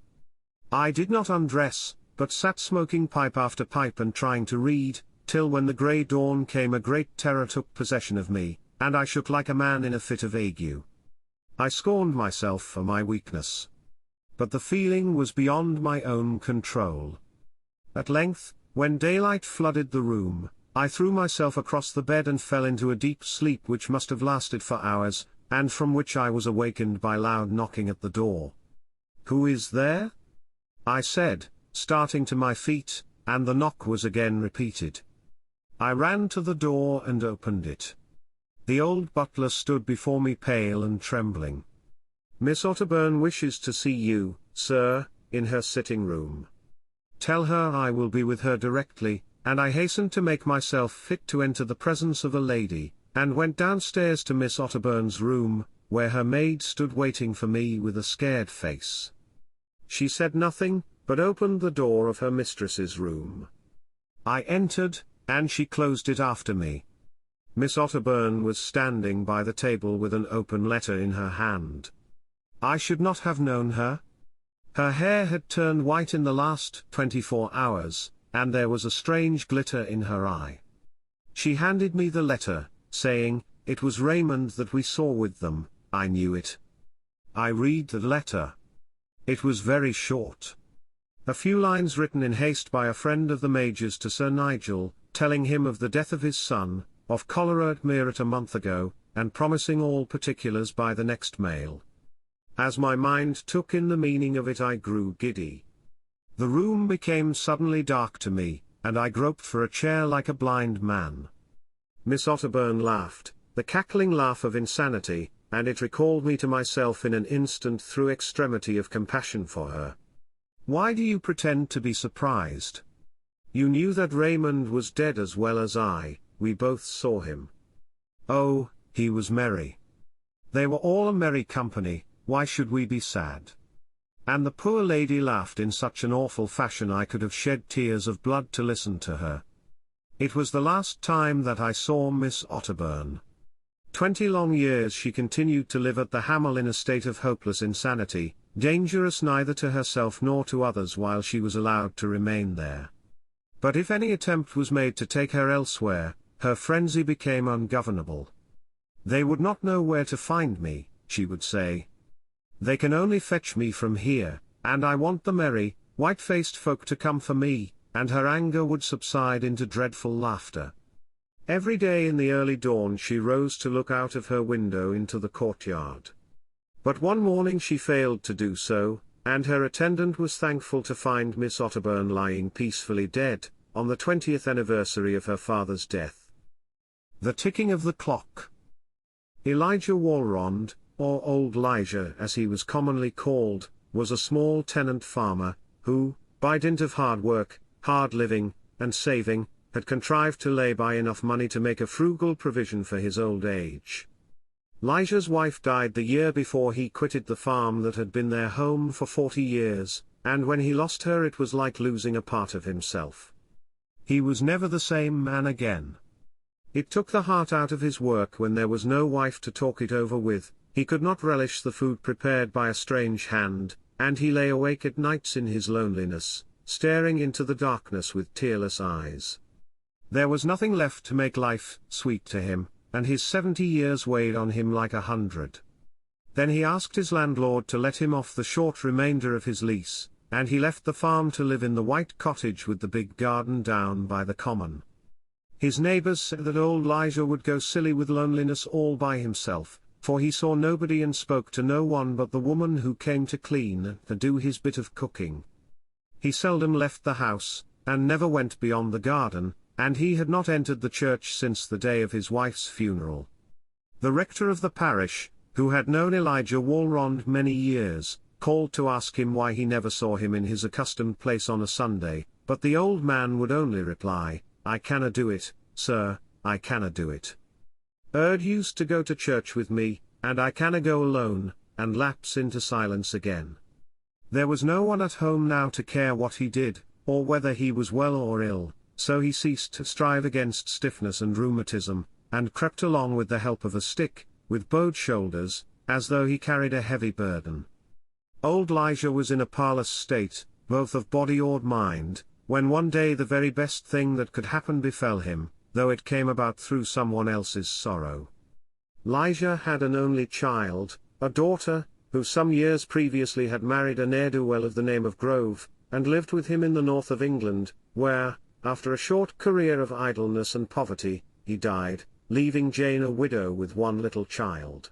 I did not undress, but sat smoking pipe after pipe and trying to read, till when the grey dawn came a great terror took possession of me, and I shook like a man in a fit of ague. I scorned myself for my weakness. But the feeling was beyond my own control. At length, when daylight flooded the room, I threw myself across the bed and fell into a deep sleep which must have lasted for hours, and from which I was awakened by loud knocking at the door. "Who is there?" I said, starting to my feet, and the knock was again repeated. I ran to the door and opened it. The old butler stood before me pale and trembling. "Miss Otterburne wishes to see you, sir, in her sitting room." "Tell her I will be with her directly," and I hastened to make myself fit to enter the presence of a lady, and went downstairs to Miss Otterburne's room, where her maid stood waiting for me with a scared face. She said nothing, but opened the door of her mistress's room. I entered, and she closed it after me. Miss Otterburne was standing by the table with an open letter in her hand. I should not have known her. Her hair had turned white in the last 24 hours, and there was a strange glitter in her eye. She handed me the letter, saying, "It was Raymond that we saw with them." I knew it. I read the letter. It was very short. A few lines written in haste by a friend of the Major's to Sir Nigel, telling him of the death of his son, of cholera at Meerut a month ago, and promising all particulars by the next mail. As my mind took in the meaning of it I grew giddy. The room became suddenly dark to me, and I groped for a chair like a blind man. Miss Otterburne laughed, the cackling laugh of insanity, and it recalled me to myself in an instant through extremity of compassion for her. "Why do you pretend to be surprised?" You knew that Raymond was dead as well as I, we both saw him. Oh, he was merry. They were all a merry company, why should we be sad? And the poor lady laughed in such an awful fashion I could have shed tears of blood to listen to her. It was the last time that I saw Miss Otterburne. 20 long years she continued to live at the Hamel in a state of hopeless insanity, dangerous neither to herself nor to others while she was allowed to remain there. But if any attempt was made to take her elsewhere, her frenzy became ungovernable. They would not know where to find me, she would say. They can only fetch me from here, and I want the merry, white-faced folk to come for me, and her anger would subside into dreadful laughter. Every day in the early dawn she rose to look out of her window into the courtyard. But one morning she failed to do so, and her attendant was thankful to find Miss Otterburne lying peacefully dead, on the 20th anniversary of her father's death. The ticking of the clock. Elijah Walrond, or Old Lijah as he was commonly called, was a small tenant farmer, who, by dint of hard work, hard living, and saving, had contrived to lay by enough money to make a frugal provision for his old age. Lijah's wife died the year before he quitted the farm that had been their home for 40 years, and when he lost her it was like losing a part of himself. He was never the same man again. It took the heart out of his work when there was no wife to talk it over with, he could not relish the food prepared by a strange hand, and he lay awake at nights in his loneliness, staring into the darkness with tearless eyes. There was nothing left to make life sweet to him, and his 70 years weighed on him like 100. Then he asked his landlord to let him off the short remainder of his lease, and he left the farm to live in the white cottage with the big garden down by the common. His neighbors said that old Lijah would go silly with loneliness all by himself, for he saw nobody and spoke to no one but the woman who came to clean and to do his bit of cooking. He seldom left the house, and never went beyond the garden, and he had not entered the church since the day of his wife's funeral. The rector of the parish, who had known Elijah Walrond many years, called to ask him why he never saw him in his accustomed place on a Sunday, but the old man would only reply, "I canna do it, sir, I canna do it. Erd used to go to church with me, and I canna go alone," and lapse into silence again. There was no one at home now to care what he did, or whether he was well or ill, so he ceased to strive against stiffness and rheumatism, and crept along with the help of a stick, with bowed shoulders, as though he carried a heavy burden. Old Lijah was in a parlous state, both of body or mind, when one day the very best thing that could happen befell him, though it came about through someone else's sorrow. Lijah had an only child, a daughter, who some years previously had married a ne'er-do-well of the name of Grove, and lived with him in the north of England, where, after a short career of idleness and poverty, he died, leaving Jane a widow with one little child.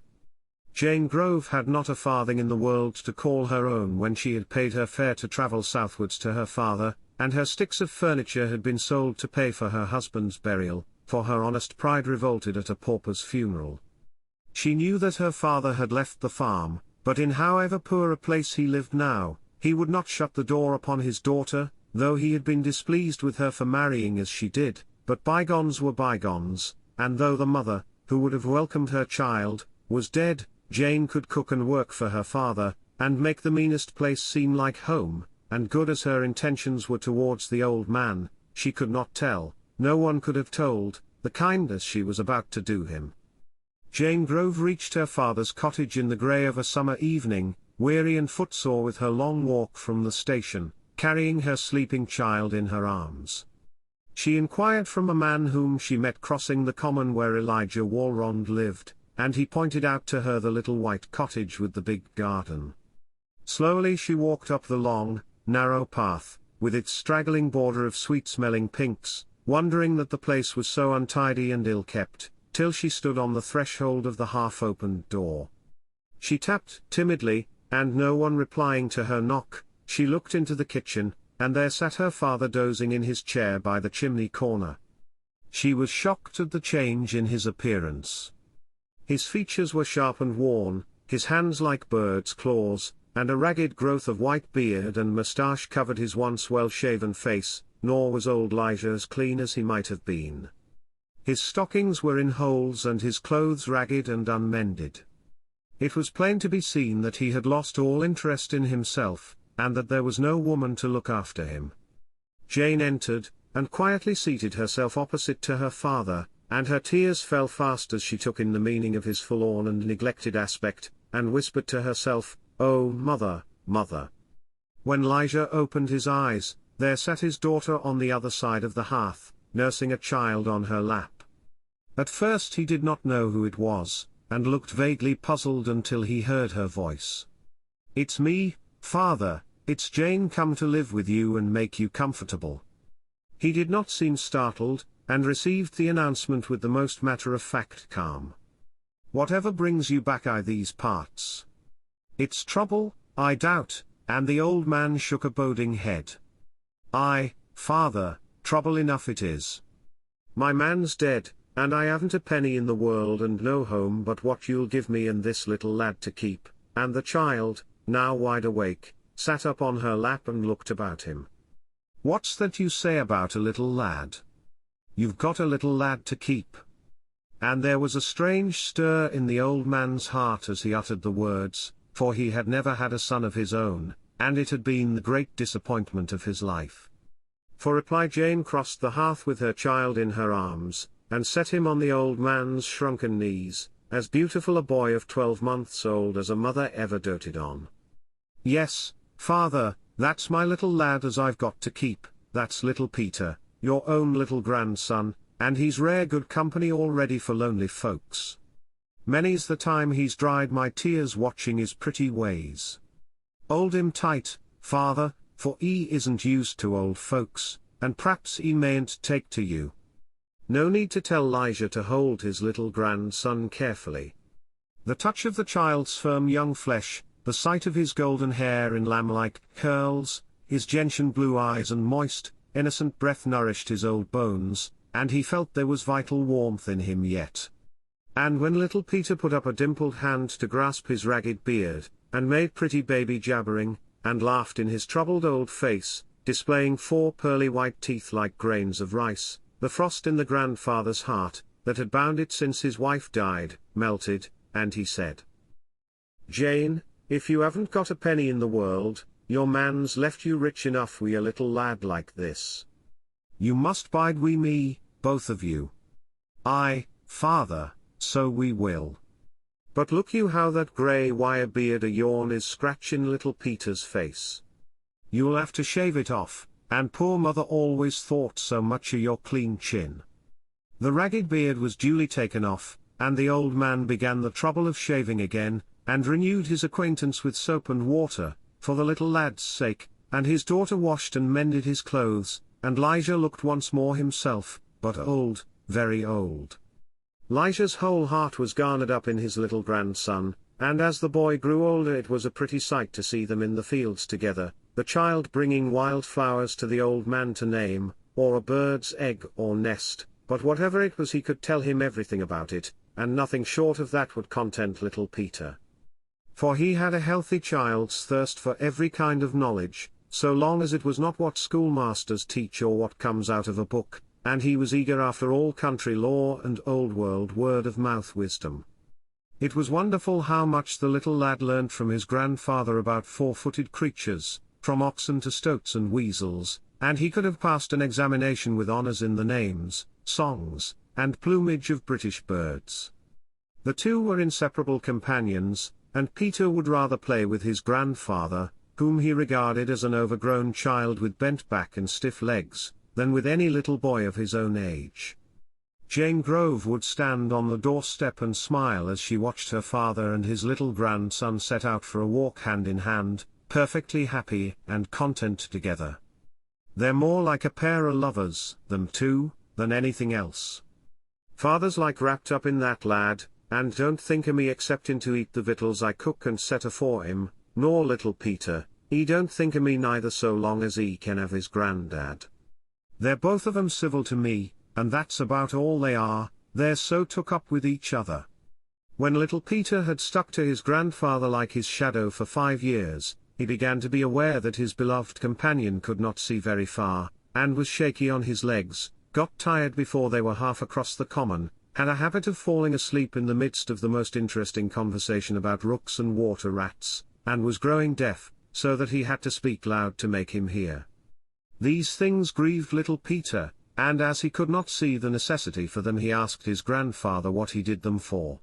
Jane Grove had not a farthing in the world to call her own when she had paid her fare to travel southwards to her father, and her sticks of furniture had been sold to pay for her husband's burial, for her honest pride revolted at a pauper's funeral. She knew that her father had left the farm, but in however poor a place he lived now, he would not shut the door upon his daughter, though he had been displeased with her for marrying as she did, but bygones were bygones, and though the mother, who would have welcomed her child, was dead, Jane could cook and work for her father, and make the meanest place seem like home, and good as her intentions were towards the old man, she could not tell, no one could have told, the kindness she was about to do him. Jane Grove reached her father's cottage in the grey of a summer evening, weary and footsore with her long walk from the station, carrying her sleeping child in her arms. She inquired from a man whom she met crossing the common where Elijah Walrond lived, and he pointed out to her the little white cottage with the big garden. Slowly she walked up the long, narrow path, with its straggling border of sweet-smelling pinks, wondering that the place was so untidy and ill-kept, till she stood on the threshold of the half-opened door. She tapped timidly, and no one replying to her knock, she looked into the kitchen, and there sat her father dozing in his chair by the chimney corner. She was shocked at the change in his appearance. His features were sharp and worn, his hands like birds' claws, and a ragged growth of white beard and moustache covered his once well-shaven face, nor was old Elijah as clean as he might have been. His stockings were in holes and his clothes ragged and unmended. It was plain to be seen that he had lost all interest in himself, and that there was no woman to look after him. Jane entered, and quietly seated herself opposite to her father, and her tears fell fast as she took in the meaning of his forlorn and neglected aspect, and whispered to herself, "Oh, mother, mother." When Elijah opened his eyes, there sat his daughter on the other side of the hearth, nursing a child on her lap. At first he did not know who it was, and looked vaguely puzzled until he heard her voice. "It's me, father, it's Jane come to live with you and make you comfortable." He did not seem startled, and received the announcement with the most matter-of-fact calm. "Whatever brings you back these parts?" "It's trouble, I doubt," and the old man shook a boding head. "Aye, father, trouble enough it is. My man's dead, and I haven't a penny in the world and no home but what you'll give me and this little lad to keep," and the child, now wide awake, sat up on her lap and looked about him. "What's that you say about a little lad? You've got a little lad to keep?" And there was a strange stir in the old man's heart as he uttered the words, for he had never had a son of his own, and it had been the great disappointment of his life. For reply Jane crossed the hearth with her child in her arms, and set him on the old man's shrunken knees, as beautiful a boy of 12 months old as a mother ever doted on. "Yes, father, that's my little lad as I've got to keep, that's little Peter, your own little grandson, and he's rare good company already for lonely folks. Many's the time he's dried my tears watching his pretty ways. Hold him tight, father, for he isn't used to old folks, and p'raps he mayn't take to you." No need to tell Elijah to hold his little grandson carefully. The touch of the child's firm young flesh, the sight of his golden hair in lamb-like curls, his gentian blue eyes and moist, innocent breath nourished his old bones, and he felt there was vital warmth in him yet. And when little Peter put up a dimpled hand to grasp his ragged beard, and made pretty baby jabbering, and laughed in his troubled old face, displaying 4 pearly white teeth like grains of rice, the frost in the grandfather's heart, that had bound it since his wife died, melted, and he said, "Jane, if you haven't got a penny in the world, your man's left you rich enough wi' a little lad like this. You must bide wi' me, both of you." "Aye, father, so we will. But look you how that grey wire beard o' yourn is scratchin' little Peter's face. You'll have to shave it off, and poor mother always thought so much o' your clean chin." The ragged beard was duly taken off, and the old man began the trouble of shaving again, and renewed his acquaintance with soap and water, for the little lad's sake, and his daughter washed and mended his clothes, and Elijah looked once more himself, but old, very old. Elijah's whole heart was garnered up in his little grandson, and as the boy grew older it was a pretty sight to see them in the fields together, the child bringing wild flowers to the old man to name, or a bird's egg or nest, but whatever it was he could tell him everything about it, and nothing short of that would content little Peter. For he had a healthy child's thirst for every kind of knowledge, so long as it was not what schoolmasters teach or what comes out of a book, and he was eager after all country lore and old-world word-of-mouth wisdom. It was wonderful how much the little lad learnt from his grandfather about 4-footed creatures, from oxen to stoats and weasels, and he could have passed an examination with honours in the names, songs, and plumage of British birds. The two were inseparable companions, and Peter would rather play with his grandfather, whom he regarded as an overgrown child with bent back and stiff legs, than with any little boy of his own age. Jane Grove would stand on the doorstep and smile as she watched her father and his little grandson set out for a walk hand in hand, perfectly happy and content together. "They're more like a pair o' lovers, them two, than anything else. Father's like wrapped up in that lad, and don't think o' me exceptin' to eat the victuals I cook and set afore him, nor little Peter, he don't think o' me neither so long as he can have his granddad. They're both of 'em civil to me, and that's about all they are, they're so took up with each other." When little Peter had stuck to his grandfather like his shadow for 5 years, he began to be aware that his beloved companion could not see very far, and was shaky on his legs, got tired before they were half across the common, had a habit of falling asleep in the midst of the most interesting conversation about rooks and water rats, and was growing deaf, so that he had to speak loud to make him hear. These things grieved little Peter, and as he could not see the necessity for them, he asked his grandfather what he did them for.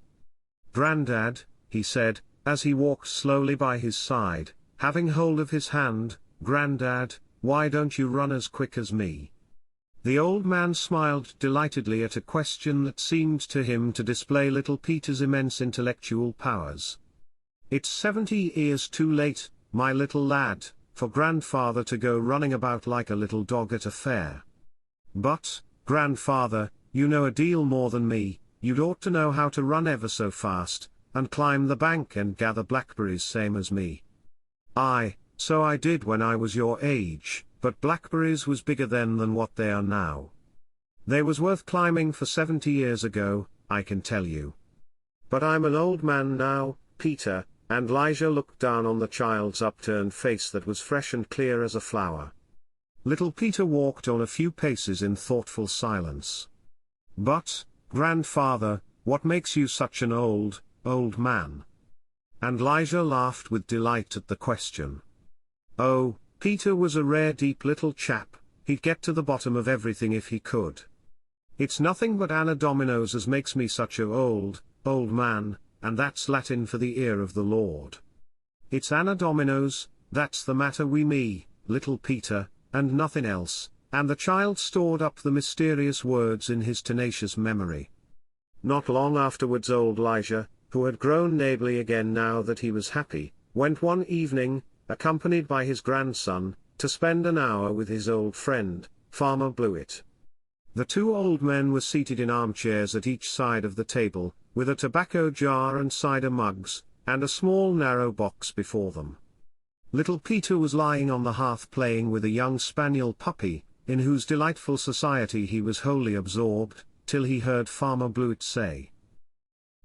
"Grandad," he said, as he walked slowly by his side, having hold of his hand, "Grandad, why don't you run as quick as me?" The old man smiled delightedly at a question that seemed to him to display little Peter's immense intellectual powers. "It's 70 years too late, my little lad, for grandfather to go running about like a little dog at a fair. But, grandfather, you know a deal more than me, you'd ought to know how to run ever so fast, and climb the bank and gather blackberries same as me." "Aye, so I did when I was your age, but blackberries was bigger then than what they are now. They was worth climbing for 70 years ago, I can tell you. But I'm an old man now, Peter," and Elijah looked down on the child's upturned face that was fresh and clear as a flower. Little Peter walked on a few paces in thoughtful silence. "But, grandfather, what makes you such an old man?" And Elijah laughed with delight at the question. Oh, Peter was a rare deep little chap, he'd get to the bottom of everything if he could. "It's nothing but Anna Dominoes as makes me such a old man, and that's Latin for the ear of the Lord. It's Anna Dominoes, that's the matter wi' me, little Peter, and nothing else," and the child stored up the mysterious words in his tenacious memory. Not long afterwards old Elijah, who had grown neighborly again now that he was happy, went one evening, accompanied by his grandson, to spend an hour with his old friend, Farmer Blewett. The two old men were seated in armchairs at each side of the table, with a tobacco jar and cider mugs, and a small narrow box before them. Little Peter was lying on the hearth playing with a young spaniel puppy, in whose delightful society he was wholly absorbed, till he heard Farmer Blewett say,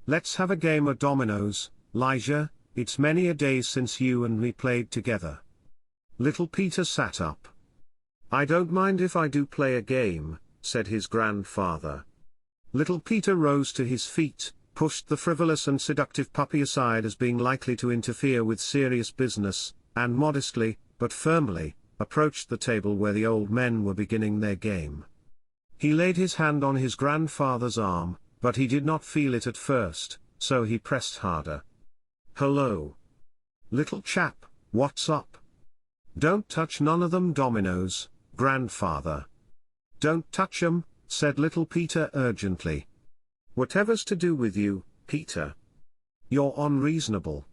"Let's have a game of dominoes, 'Lijah, it's many a day since you and me played together." Little Peter sat up. "I don't mind if I do play a game," said his grandfather. Little Peter rose to his feet, pushed the frivolous and seductive puppy aside as being likely to interfere with serious business, and modestly, but firmly, approached the table where the old men were beginning their game. He laid his hand on his grandfather's arm, but he did not feel it at first, so he pressed harder. "Hello, little chap, what's up? Don't touch none of them dominoes, grandfather." "Don't touch 'em," said little Peter urgently. "Whatever's to do with you, Peter?" "You're unreasonable,"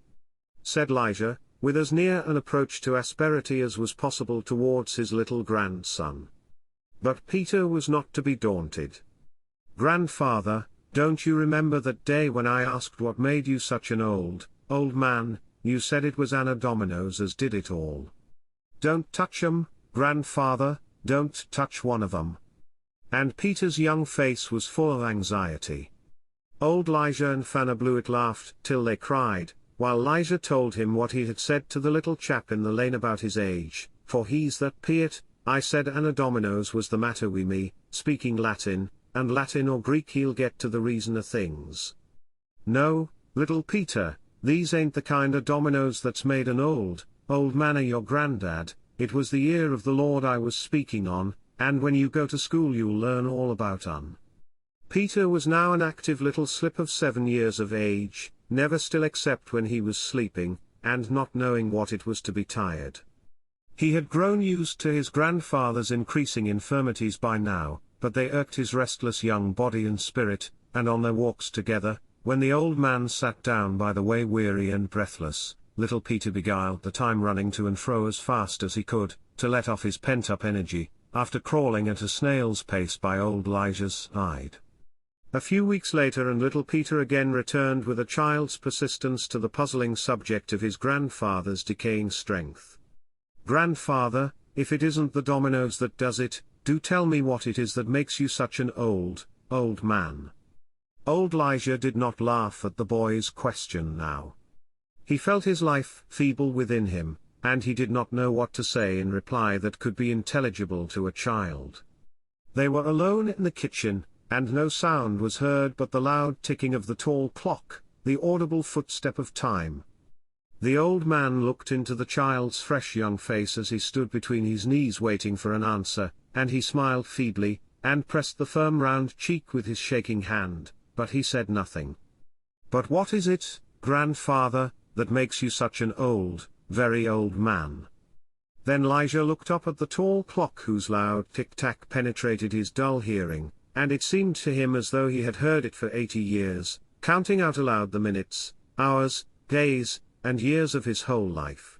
said Elijah, with as near an approach to asperity as was possible towards his little grandson. But Peter was not to be daunted. "Grandfather, don't you remember that day when I asked what made you such an old man, you said it was Anna Dominoes as did it all. Don't touch 'em, grandfather, don't touch one of 'em." And Peter's young face was full of anxiety. Old Elijah and Fanner Blewett laughed till they cried, while Elijah told him what he had said to the little chap in the lane about his age, "For he's that peart, I said Anna Dominoes was the matter wi' me, speaking Latin, and Latin or Greek he'll get to the reason of things. No, little Peter, these ain't the kind of dominoes that's made an old man of your grandad, it was the ear of the Lord I was speaking on, and when you go to school you'll learn all about un." Peter was now an active little slip of 7 years of age, never still except when he was sleeping, and not knowing what it was to be tired. He had grown used to his grandfather's increasing infirmities by now, but they irked his restless young body and spirit, and on their walks together, when the old man sat down by the way weary and breathless, little Peter beguiled the time running to and fro as fast as he could, to let off his pent-up energy, after crawling at a snail's pace by old Elijah's side. A few weeks later and little Peter again returned with a child's persistence to the puzzling subject of his grandfather's decaying strength. "Grandfather, if it isn't the dominoes that does it, do tell me what it is that makes you such an old man." Old Elijah did not laugh at the boy's question now. He felt his life feeble within him, and he did not know what to say in reply that could be intelligible to a child. They were alone in the kitchen, and no sound was heard but the loud ticking of the tall clock, the audible footstep of time. The old man looked into the child's fresh young face as he stood between his knees waiting for an answer, and he smiled feebly, and pressed the firm round cheek with his shaking hand, but he said nothing. "But what is it, grandfather, that makes you such an old, very old man?" Then Elijah looked up at the tall clock whose loud tick-tack penetrated his dull hearing, and it seemed to him as though he had heard it for 80 years, counting out aloud the minutes, hours, days, and years of his whole life.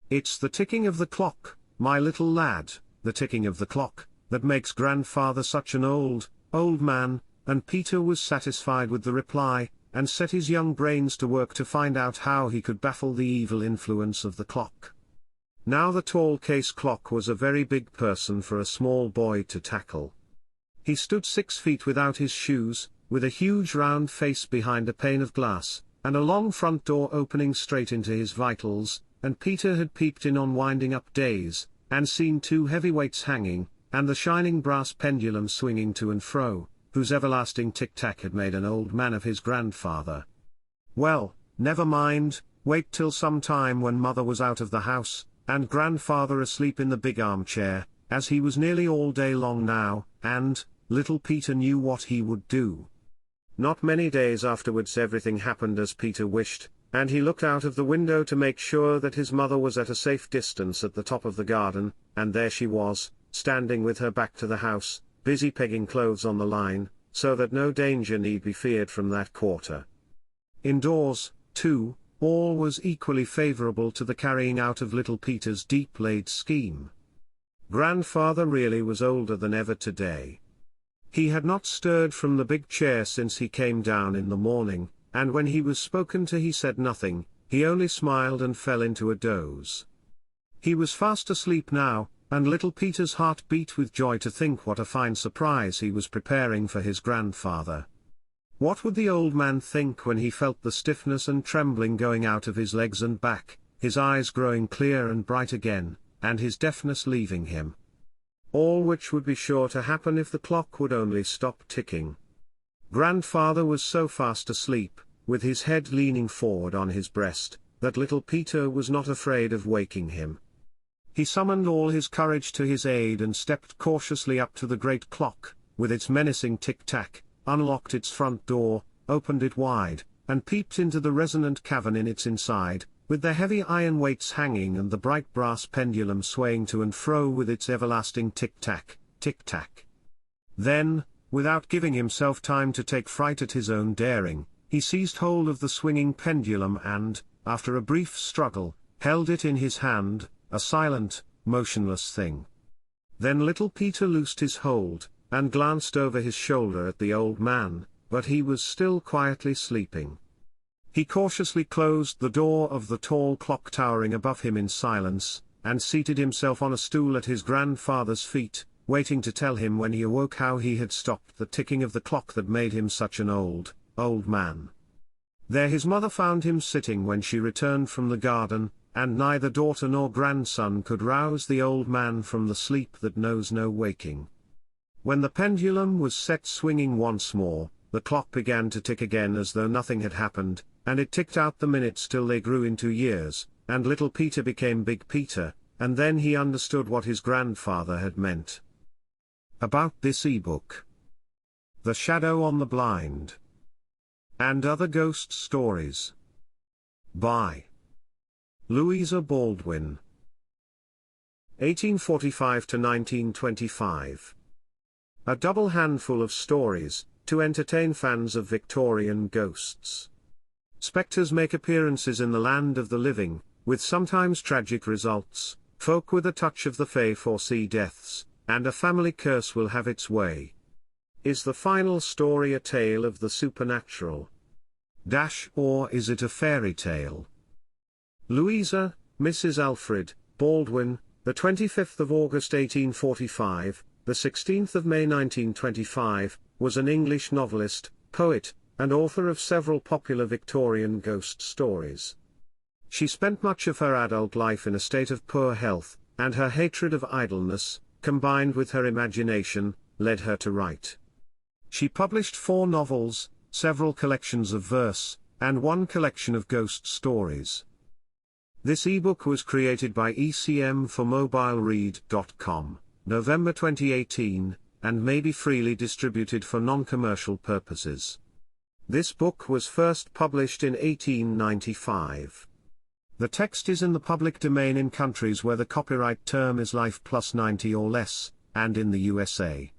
"It's the ticking of the clock, my little lad, the ticking of the clock, that makes grandfather such an old, old man," and Peter was satisfied with the reply, and set his young brains to work to find out how he could baffle the evil influence of the clock. Now the tall case clock was a very big person for a small boy to tackle. He stood 6 feet without his shoes, with a huge round face behind a pane of glass, and a long front door opening straight into his vitals, and Peter had peeped in on winding-up days, and seen 2 heavy weights hanging, and the shining brass pendulum swinging to and fro, whose everlasting tic-tac had made an old man of his grandfather. Well, never mind, wait till some time when mother was out of the house, and grandfather asleep in the big armchair, as he was nearly all day long now, and little Peter knew what he would do. Not many days afterwards everything happened as Peter wished, and he looked out of the window to make sure that his mother was at a safe distance at the top of the garden, and there she was, standing with her back to the house, busy pegging clothes on the line, so that no danger need be feared from that quarter. Indoors, too, all was equally favorable to the carrying out of little Peter's deep-laid scheme. Grandfather really was older than ever today. He had not stirred from the big chair since he came down in the morning, and when he was spoken to he said nothing, he only smiled and fell into a doze. He was fast asleep now, and little Peter's heart beat with joy to think what a fine surprise he was preparing for his grandfather. What would the old man think when he felt the stiffness and trembling going out of his legs and back, his eyes growing clear and bright again, and his deafness leaving him? All which would be sure to happen if the clock would only stop ticking. Grandfather was so fast asleep, with his head leaning forward on his breast, that little Peter was not afraid of waking him. He summoned all his courage to his aid and stepped cautiously up to the great clock, with its menacing tic-tac, unlocked its front door, opened it wide, and peeped into the resonant cavern in its inside, with the heavy iron weights hanging and the bright brass pendulum swaying to and fro with its everlasting tic-tac, tic-tac. Then, without giving himself time to take fright at his own daring, he seized hold of the swinging pendulum and, after a brief struggle, held it in his hand, a silent, motionless thing. Then little Peter loosed his hold, and glanced over his shoulder at the old man, but he was still quietly sleeping. He cautiously closed the door of the tall clock towering above him in silence, and seated himself on a stool at his grandfather's feet, waiting to tell him when he awoke how he had stopped the ticking of the clock that made him such an old, old man. There his mother found him sitting when she returned from the garden, and neither daughter nor grandson could rouse the old man from the sleep that knows no waking. When the pendulum was set swinging once more, the clock began to tick again as though nothing had happened, and it ticked out the minutes till they grew into years, and little Peter became Big Peter, and then he understood what his grandfather had meant. About this ebook, The Shadow on the Blind, and Other Ghost Stories, by Louisa Baldwin, 1845 to 1925. A double handful of stories, to entertain fans of Victorian ghosts. Spectres make appearances in the land of the living, with sometimes tragic results. Folk with a touch of the fae foresee deaths, and a family curse will have its way. Is the final story a tale of the supernatural? Or is it a fairy tale? Louisa, Mrs. Alfred, Baldwin, the 25th of August 1845, the 16th of May 1925, was an English novelist, poet, and author of several popular Victorian ghost stories. She spent much of her adult life in a state of poor health, and her hatred of idleness, combined with her imagination, led her to write. She published 4 novels, several collections of verse, and 1 collection of ghost stories. This ebook was created by ECM for MobileRead.com, November 2018, and may be freely distributed for non-commercial purposes. This book was first published in 1895. The text is in the public domain in countries where the copyright term is life plus 90 or less, and in the USA.